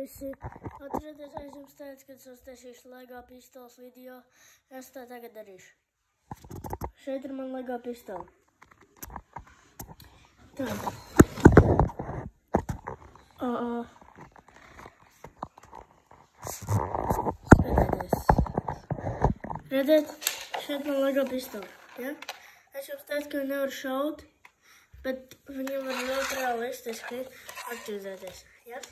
Visi atcerieties, es jums teicu, kad es uztaisīšu LEGO pistoles video. Es tā tagad darīšu. Šeit ir man LEGO pistole. Tā. Skatieties. Redzēt? Šeit man LEGO pistole. Ja? Es jums teicu, ka viņi nevar šaut, bet viņi var ļoti realistiski atķūzēties. Ja?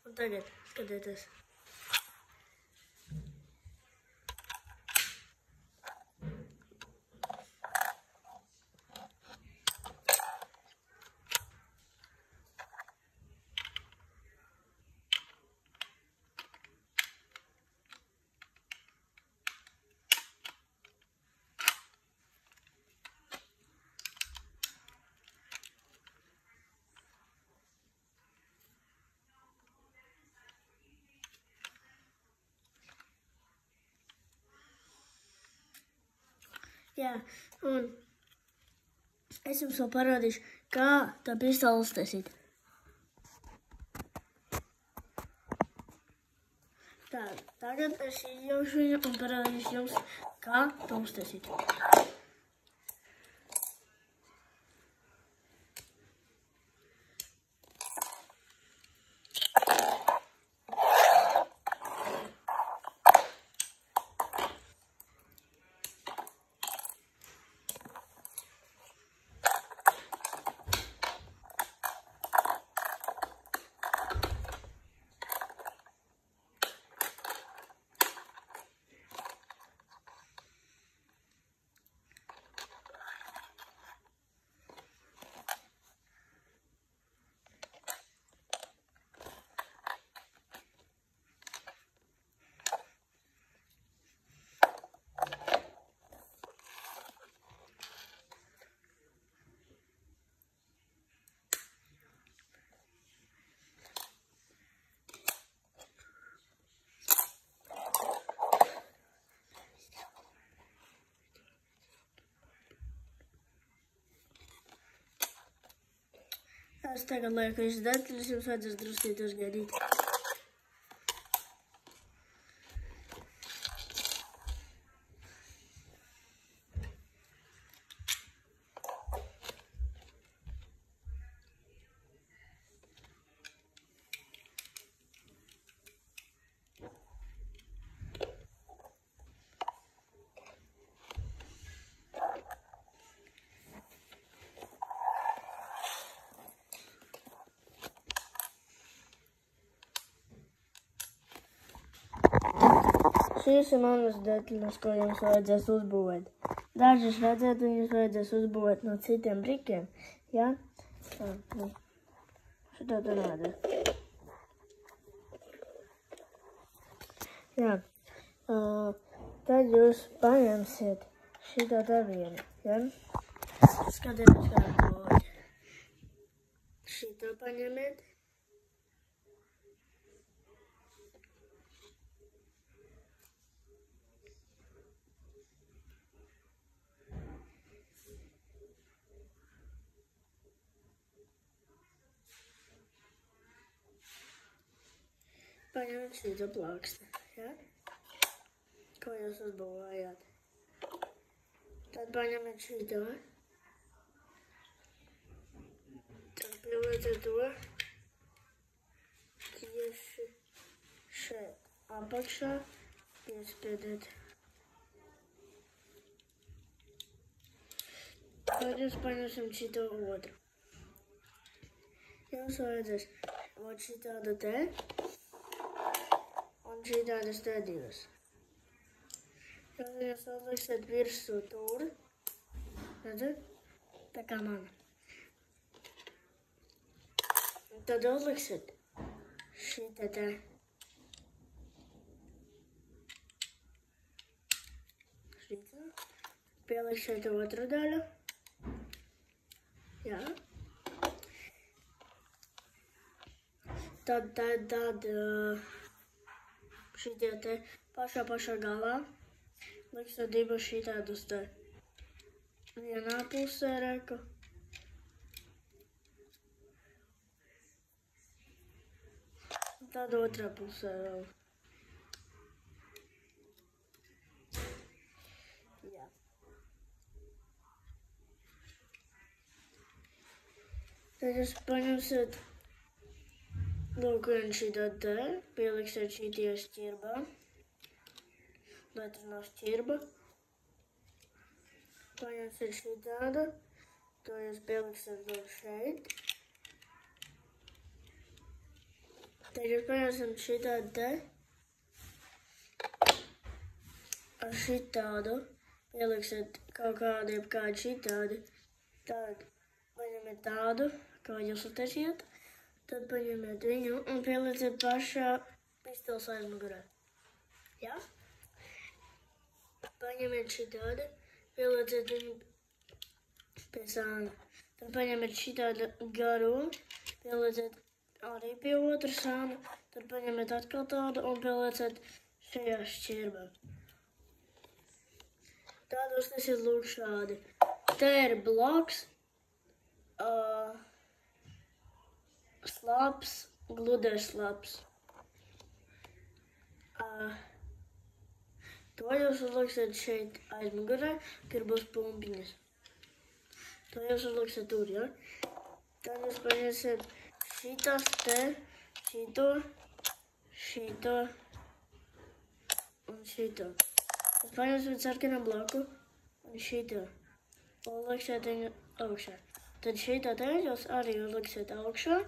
Un tagad, skatieties. Jā, un es jums vēl parādīšu, kā tā pistole uztaisīt. Tā, tagad es ieņemšu viņu un parādīšu jums, kā to uztaisīt. Es tagad lieku visu detaļas, jums vajadzēs drusīt uzgaidīt. Šīs ir manas detaļas, ko jums vajadzēs uzbūvēt. Dažas redzēt, viņus vajadzēs uzbūvēt no citiem brikiem. Ja? Tā, nu. Šitā tur rādā. Jā. Tad jūs paņemsiet šitā tā vienu. Ja? Skatieties, kā būvēt. Šitā paņemiet. Paņemiet šito plāksti, ja? Ko jūs uzbūvējāt. Tad paņemiet šito. Tad pielieciet to tieši šeit apakšā. Piespiediet. Tad jūs paņemsim šito otru. Jums vajadzēs ot šitādu te. Un šitādas te divas. Tad jūs uzliksiet virsū tur. Redzat? Tā kā man. Tad uzliksiet šitā te. Šitā. Pielikšiet otru daļu. Jā. Tad šitie te pašā galā liksiet divas šitādus te vienā pusē reku. tad otrā pusē vēl. Jā. Tad jūs paņemsiet, lūk, vien šitā te, pieliksiet šitie šķirbā, lai tur nav šķirba. Paņemsiet šitādu, to jūs pieliksiet vēl šeit. Tad jūs paņemsiet šitādu te, ar šitādu, pieliksiet kaut kādu, jebkādu šitādu. Tad paņemiet tādu, kā jūs uztaisiet, tad paņemiet viņu un pielieciet pašā pistoles aizmugurē. Jā? Paņemiet šitādu, pielieciet viņu pie sāna. Tad paņemiet šitādu garu, pielieciet arī pie otra sāna, tad paņemiet atkal tādu un pielieciet šajā šķirbā. Tādos tas ir lūk šādi. Te ir bloks, slaps, gludais slaps. To jūs uzliksiet šeit aizmugurē, kur būs pumpiņas. To jūs uzliksiet tur, ja? Tad jūs paņemsiet šitas te, šito un šito. Jūs paņemsiet sarkanu bloku un šito. Un liksiet viņu augšā. Tad šito te jūs arī uzliksiet augšā.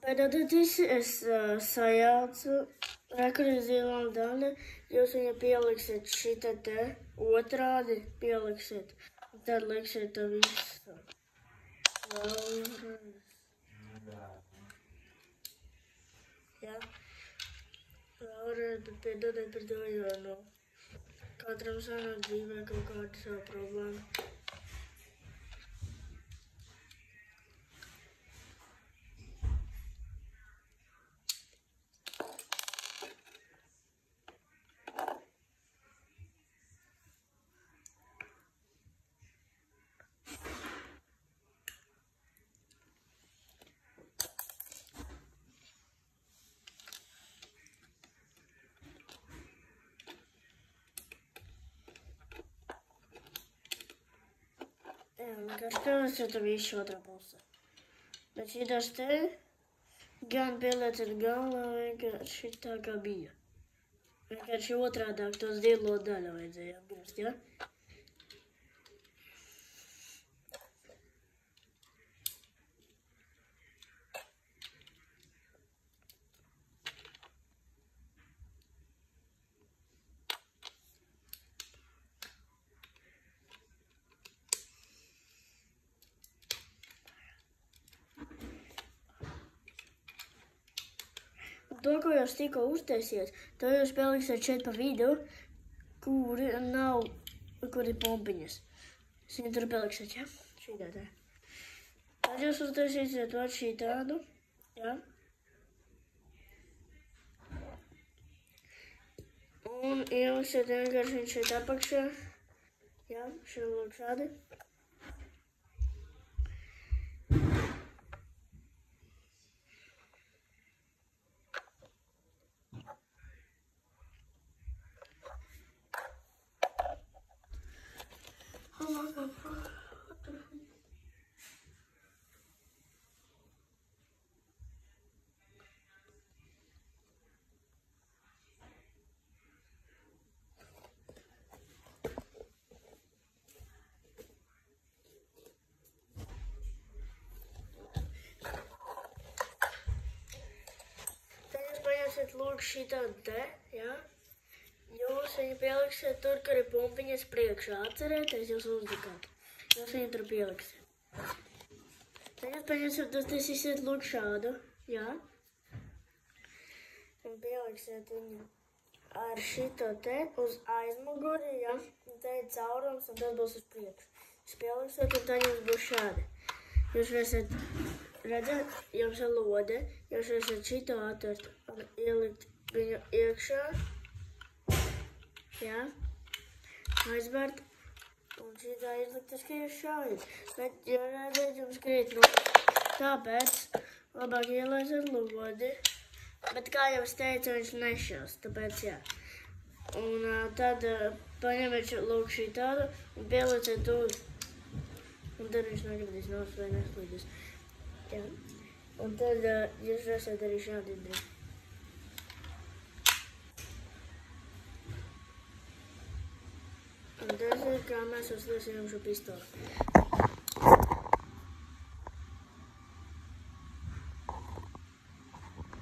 Pēdējais es sajaucu rekuriju zilām daļu, jūs viņu pieliksiet šitā te, otrādi pieliksiet, un tad liksiet to visu. Vēlreiz. Jā. Vēlreiz, bet piedodiet par to, jo, nu, katram sanāk dzīvē kaut kāda savu problēmu. Jā, vienkārši pielieciet to visu otrā pusē. Bet šitās te gan pielieciet galā vienkārši tā kā bija. Vienkārši otrādāk to zilo daļu vajadzēja apgriezt, ja? To, ko jūs tikko uztaisiet, to jūs pieliksiet šeit pa vidu, kur ir pompiņas. Jūs viņu tur pieliksiet, ja? Šitā tā. Tad jūs uztaisīsiet vēl šī tādu, ja? Un ieliksiet vienkārši viņu šeit apakšā, ja? Šeit lūk šādi. pieliksiet lūk šitādu te, ja? Jūs viņu pieliksiet tur, kur ir pumpiņas priekšā. Atcerieties, jūs uzlikāt. Jūs viņu tur pieliksiet. Tagad paņemsiet, uztaisīsiet lūk šādu, ja? Un pieliksiet viņu ar šito te uz aizmuguri, ja? Un te ir caurums, un tas būs uz priekšu. Jūs pieliksiet, un tad jums būs šādi. Jūs varēsiet, redzēt, jums ir lode, jūs varēsiet šito atvert un ielikt viņu iekšā, jā, aizbērt, un šitā izlikt uz kriešu šādi. Bet, ja redzēt, jums krīt, tāpēc labāk ielaisiet lodi, bet, kā jau es teicu, viņš nešās, tāpēc, jā. Un tad paņemiet lūk šitādu un pielieciet uz. Un tad viņš nokritīs nos vai neslīdus. Jā. Un tad jūs varēsiet arī šādi izdarīt. Un tas ir, kā mēs uzliesījām šo pistoli.